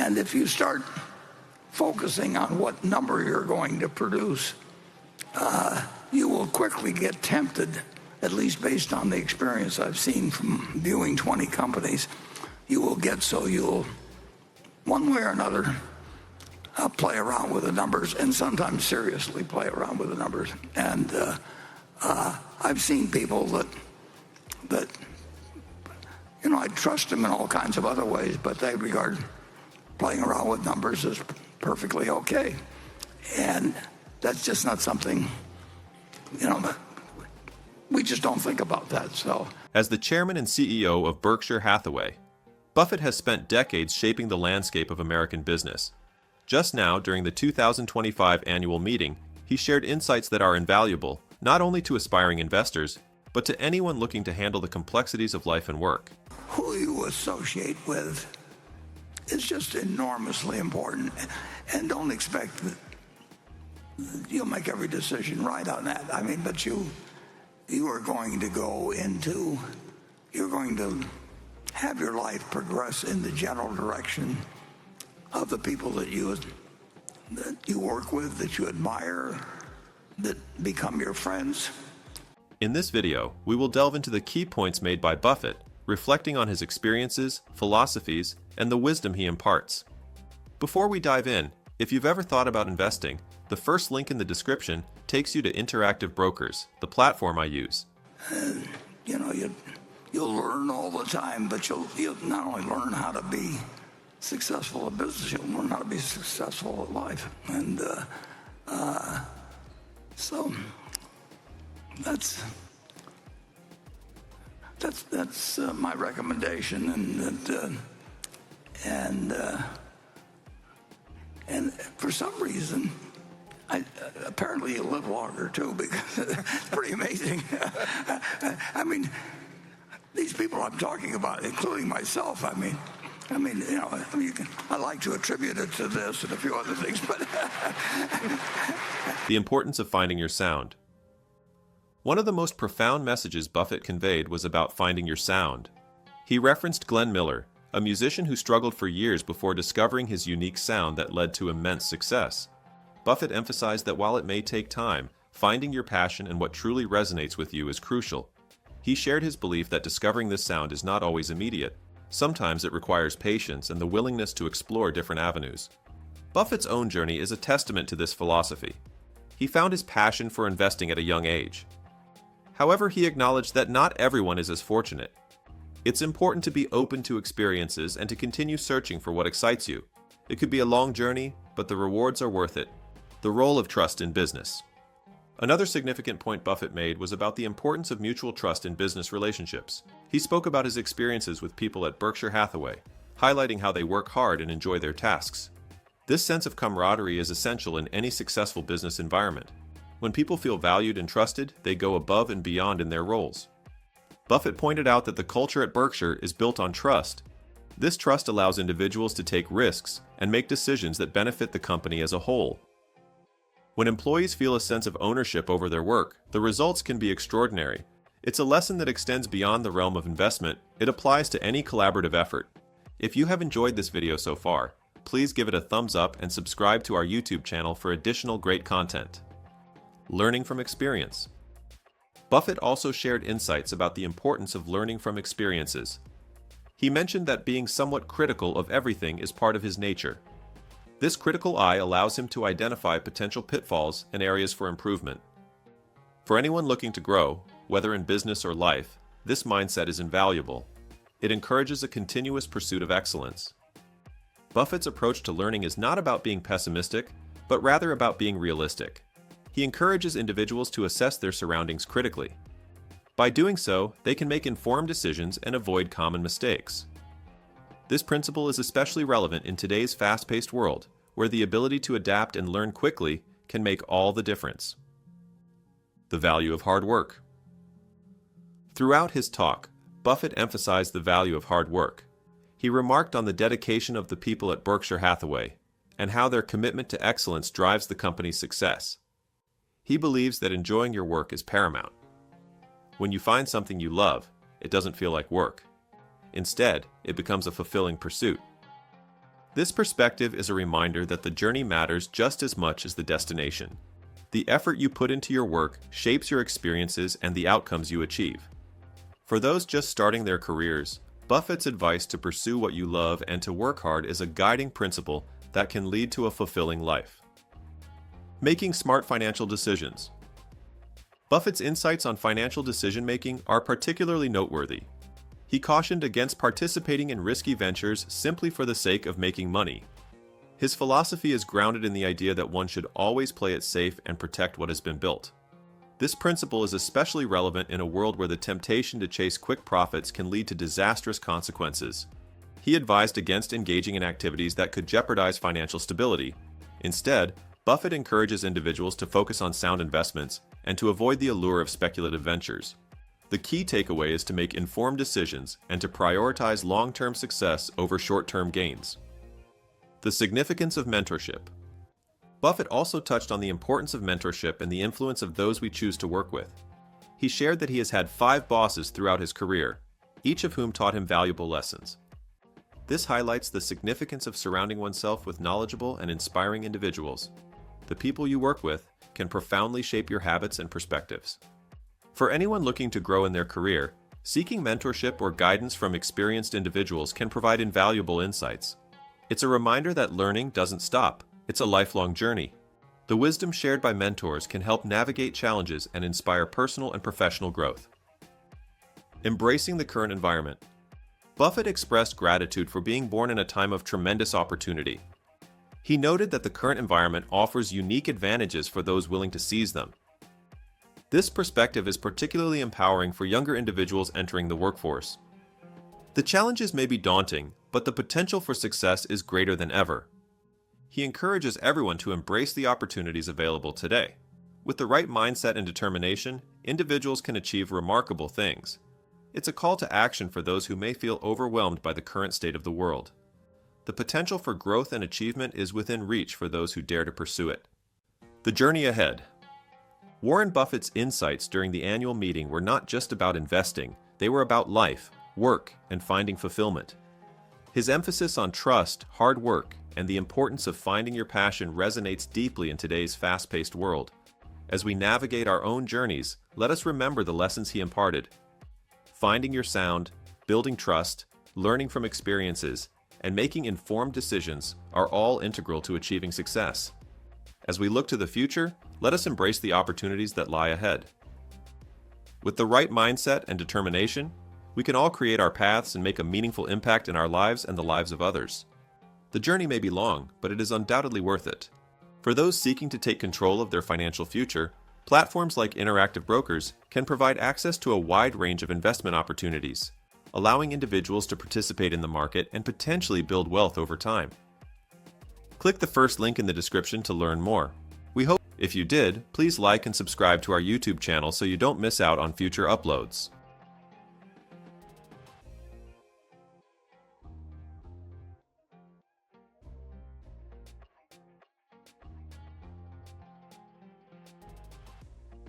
And if you start focusing on what number you're going to produce, you will quickly get tempted, at least based on the experience I've seen from viewing 20 companies. You will get so you'll, one way or another, play around with the numbers, and sometimes seriously play around with the numbers. And I've seen people that I trust them in all kinds of other ways, but they regard playing around with numbers as perfectly okay. And that's just not something, we just don't think about that. So, as the chairman and CEO of Berkshire Hathaway, Buffett has spent decades shaping the landscape of American business. Just now, during the 2025 annual meeting, he shared insights that are invaluable, not only to aspiring investors, but to anyone looking to handle the complexities of life and work. Who you associate with is just enormously important, and don't expect that you'll make every decision right on that. I mean, but you are going to you're going to have your life progress in the general direction of the people that you work with, that you admire, that become your friends. In this video, we will delve into the key points made by Buffett, reflecting on his experiences, philosophies, and the wisdom he imparts. Before we dive in, if you've ever thought about investing, the first link in the description takes you to Interactive Brokers, the platform I use. You'll learn all the time, but you'll not only learn how to be successful in business, you'll learn how to be successful at life. And so that's my recommendation. And for some reason, apparently you live longer too, because it's pretty amazing. I mean, these people I'm talking about, including myself, I like to attribute it to this and a few other things, but The importance of finding your sound. One of the most profound messages Buffett conveyed was about finding your sound. He referenced Glenn Miller, a musician who struggled for years before discovering his unique sound that led to immense success. Buffett emphasized that while it may take time, finding your passion and what truly resonates with you is crucial. He shared his belief that discovering this sound is not always immediate. Sometimes it requires patience and the willingness to explore different avenues. Buffett's own journey is a testament to this philosophy. He found his passion for investing at a young age. However, he acknowledged that not everyone is as fortunate. It's important to be open to experiences and to continue searching for what excites you. It could be a long journey, but the rewards are worth it. The role of trust in business. Another significant point Buffett made was about the importance of mutual trust in business relationships. He spoke about his experiences with people at Berkshire Hathaway, highlighting how they work hard and enjoy their tasks. This sense of camaraderie is essential in any successful business environment. When people feel valued and trusted, they go above and beyond in their roles. Buffett pointed out that the culture at Berkshire is built on trust. This trust allows individuals to take risks and make decisions that benefit the company as a whole. When employees feel a sense of ownership over their work, the results can be extraordinary. It's a lesson that extends beyond the realm of investment. It applies to any collaborative effort. If you have enjoyed this video so far, please give it a thumbs up and subscribe to our YouTube channel for additional great content. Learning from experience. Buffett also shared insights about the importance of learning from experiences. He mentioned that being somewhat critical of everything is part of his nature. This critical eye allows him to identify potential pitfalls and areas for improvement. For anyone looking to grow, whether in business or life, this mindset is invaluable. It encourages a continuous pursuit of excellence. Buffett's approach to learning is not about being pessimistic, but rather about being realistic. He encourages individuals to assess their surroundings critically. By doing so, they can make informed decisions and avoid common mistakes. This principle is especially relevant in today's fast-paced world, where the ability to adapt and learn quickly can make all the difference. The value of hard work. Throughout his talk, Buffett emphasized the value of hard work. He remarked on the dedication of the people at Berkshire Hathaway and how their commitment to excellence drives the company's success. He believes that enjoying your work is paramount. When you find something you love, it doesn't feel like work. Instead, it becomes a fulfilling pursuit. This perspective is a reminder that the journey matters just as much as the destination. The effort you put into your work shapes your experiences and the outcomes you achieve. For those just starting their careers, Buffett's advice to pursue what you love and to work hard is a guiding principle that can lead to a fulfilling life. Making smart financial decisions. Buffett's insights on financial decision-making are particularly noteworthy. He cautioned against participating in risky ventures simply for the sake of making money. His philosophy is grounded in the idea that one should always play it safe and protect what has been built. This principle is especially relevant in a world where the temptation to chase quick profits can lead to disastrous consequences. He advised against engaging in activities that could jeopardize financial stability. Instead, Buffett encourages individuals to focus on sound investments and to avoid the allure of speculative ventures. The key takeaway is to make informed decisions and to prioritize long-term success over short-term gains. The significance of mentorship. Buffett also touched on the importance of mentorship and the influence of those we choose to work with. He shared that he has had 5 bosses throughout his career, each of whom taught him valuable lessons. This highlights the significance of surrounding oneself with knowledgeable and inspiring individuals. The people you work with can profoundly shape your habits and perspectives. For anyone looking to grow in their career, seeking mentorship or guidance from experienced individuals can provide invaluable insights. It's a reminder that learning doesn't stop. It's a lifelong journey. The wisdom shared by mentors can help navigate challenges and inspire personal and professional growth. Embracing the current environment. Buffett expressed gratitude for being born in a time of tremendous opportunity. He noted that the current environment offers unique advantages for those willing to seize them. This perspective is particularly empowering for younger individuals entering the workforce. The challenges may be daunting, but the potential for success is greater than ever. He encourages everyone to embrace the opportunities available today. With the right mindset and determination, individuals can achieve remarkable things. It's a call to action for those who may feel overwhelmed by the current state of the world. The potential for growth and achievement is within reach for those who dare to pursue it. The journey ahead. Warren Buffett's insights during the annual meeting were not just about investing, they were about life, work, and finding fulfillment. His emphasis on trust, hard work, and the importance of finding your passion resonates deeply in today's fast-paced world. As we navigate our own journeys, let us remember the lessons he imparted. Finding your sound, building trust, learning from experiences, and making informed decisions are all integral to achieving success. As we look to the future, let us embrace the opportunities that lie ahead. With the right mindset and determination, we can all create our paths and make a meaningful impact in our lives and the lives of others. The journey may be long, but it is undoubtedly worth it. For those seeking to take control of their financial future, platforms like Interactive Brokers can provide access to a wide range of investment opportunities, allowing individuals to participate in the market and potentially build wealth over time. Click the first link in the description to learn more. We hope if you did, please like and subscribe to our YouTube channel so you don't miss out on future uploads.